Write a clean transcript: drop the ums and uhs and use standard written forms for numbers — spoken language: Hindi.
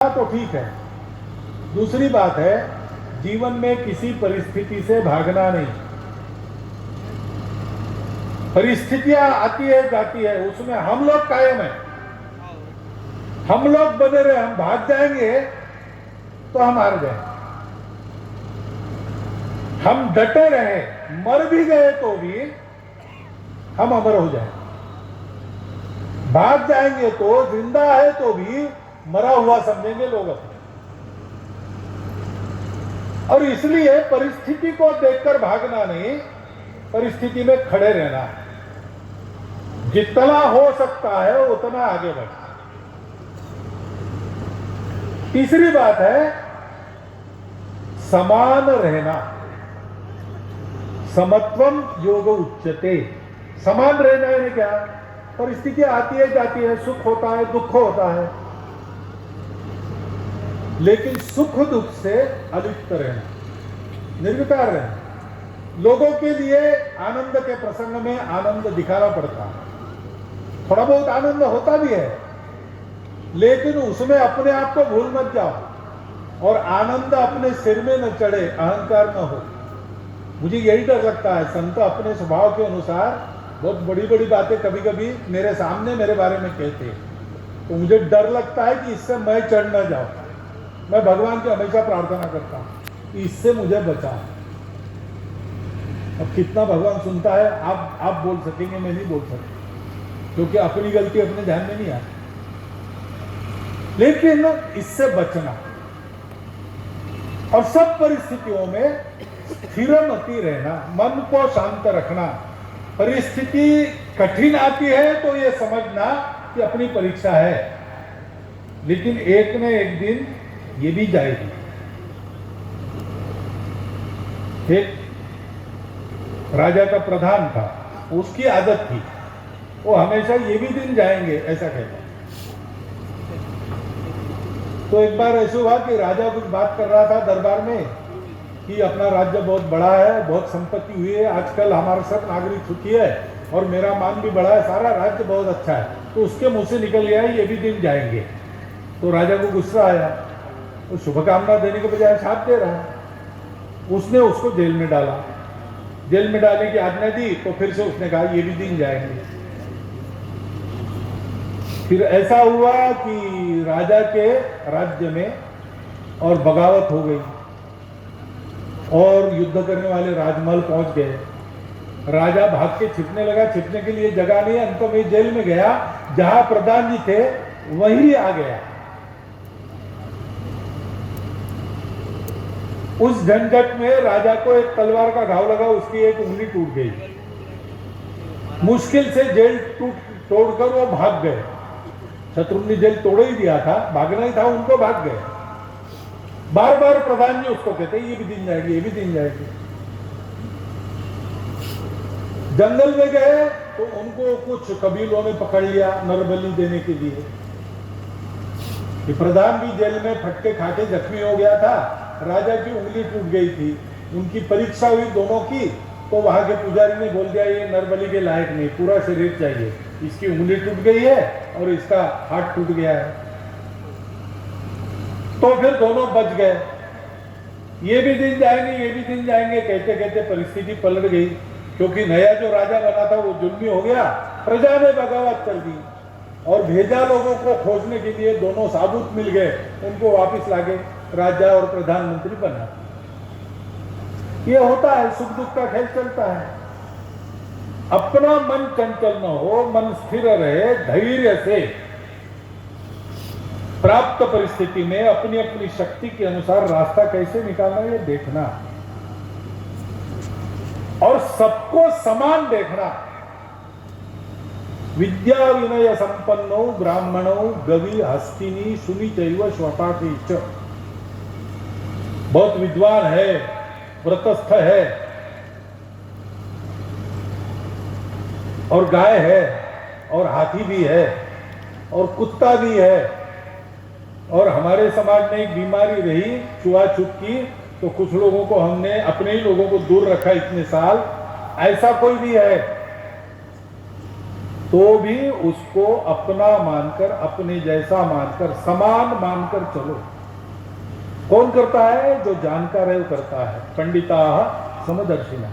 तो ठीक है। दूसरी बात है, जीवन में किसी परिस्थिति से भागना नहीं। परिस्थितियां आती है जाती है, उसमें हम लोग कायम है, हम लोग बने रहे। हम भाग जाएंगे तो हम हार गए। हम डटे रहे, मर भी गए तो भी हम अमर हो जाए। भाग जाएंगे तो जिंदा है तो भी मरा हुआ समझेंगे लोग अपने। और इसलिए परिस्थिति को देखकर भागना नहीं, परिस्थिति में खड़े रहना है। जितना हो सकता है उतना आगे बढ़ना। तीसरी बात है समान रहना। समत्वम योग उच्यते। समान रहना है क्या? परिस्थितियां आती है जाती है, सुख होता है दुख होता है, लेकिन सुख दुख से अलिप्त रहना, निर्विकार रहना। लोगों के लिए आनंद के प्रसंग में आनंद दिखाना पड़ता है, थोड़ा बहुत आनंद होता भी है, लेकिन उसमें अपने आप को भूल मत जाओ और आनंद अपने सिर में न चढ़े, अहंकार न हो। मुझे यही डर लगता है, संत अपने स्वभाव के अनुसार बहुत बड़ी बड़ी बातें कभी कभी मेरे सामने मेरे बारे में कहते हैं, तो मुझे डर लगता है कि इससे मैं चढ़ न जाऊं। मैं भगवान की हमेशा प्रार्थना करता हूं इससे मुझे बचा। अब कितना भगवान सुनता है आप बोल सकेंगे, मैं नहीं बोल सकता, क्योंकि अपनी गलती अपने ध्यान में नहीं आती। लेकिन इससे बचना और सब परिस्थितियों में स्थिर मति रहना, मन को शांत रखना। परिस्थिति कठिन आती है तो ये समझना कि अपनी परीक्षा है, लेकिन एक न एक दिन ये भी जाएगी। एक राजा का प्रधान था, उसकी आदत थी वो हमेशा ये भी दिन जाएंगे ऐसा कहता। तो एक बार ऐसा हुआ कि राजा कुछ बात कर रहा था दरबार में कि अपना राज्य बहुत बड़ा है, बहुत संपत्ति हुई है, आजकल हमारा सब नागरिक सुखी है और मेरा मान भी बड़ा है, सारा राज्य बहुत अच्छा है। तो उसके मुंह से निकल गया ये भी दिन जाएंगे। तो राजा को गुस्सा आया, वो शुभकामना देने के बजाय शाप दे रहा है। उसने उसको जेल में डाला। जेल में डालने की आज्ञा दी तो फिर से उसने कहा ये भी दिन जाएंगे। फिर ऐसा हुआ कि राजा के राज्य में और बगावत हो गई और युद्ध करने वाले राजमहल पहुंच गए। राजा भाग के छिपने लगा, छिपने के लिए जगह नहीं, अंत में जेल में गया। जहां प्रधान जी थे वहीं आ गया। उस झंझट में राजा को एक तलवार का घाव लगा, उसकी एक उंगली टूट गई। मुश्किल से जेल तोड़कर वो भाग गए। शत्रु ने जेल तोड़ ही दिया था, भागना ही था उनको, भाग गए। बार बार प्रधान जी उसको कहते ये भी दिन जाएगी ये भी दिन जाएगी। जंगल में गए तो उनको कुछ कबीलों ने पकड़ लिया नरबली देने के लिए। कि प्रधान भी जेल में फटके खाके जख्मी हो गया था, राजा की उंगली टूट गई थी। उनकी परीक्षा हुई दोनों की, तो वहां के पुजारी ने बोल दिया ये नरबली के लायक नहीं, पूरा शरीर चाहिए। इसकी उंगली टूट गई है और इसका हाथ टूट गया है। तो फिर दोनों बच गए। ये भी दिन जाएंगे ये भी दिन जाएंगे कहते कहते परिस्थिति पलट गई, क्योंकि नया जो राजा बना था वो जुल्मी हो गया। प्रजा ने बगावत कर दी और भेजा लोगों को खोजने के लिए। दोनों साबुत मिल गए, उनको वापस लागे, राजा और प्रधानमंत्री बना। ये होता है, सुख दुख का खेल चलता है। अपना मन चंचल न हो, मन स्थिर रहे, धैर्य से प्राप्त परिस्थिति में अपनी अपनी शक्ति के अनुसार रास्ता कैसे निकालना ये देखना और सबको समान देखना। विद्या विनय संपन्नो ब्राह्मणो गवि हस्तिनी सुनी चैव स्वपाकी च। बहुत विद्वान है, व्रतस्थ है और गाय है और हाथी भी है और कुत्ता भी है। और हमारे समाज में एक बीमारी रही छुआछूत की, तो कुछ लोगों को हमने अपने ही लोगों को दूर रखा इतने साल। ऐसा कोई भी है तो भी उसको अपना मानकर, अपने जैसा मानकर, समान मानकर चलो। कौन करता है? जो जानकार है वो करता है। पंडिता समदर्शिना।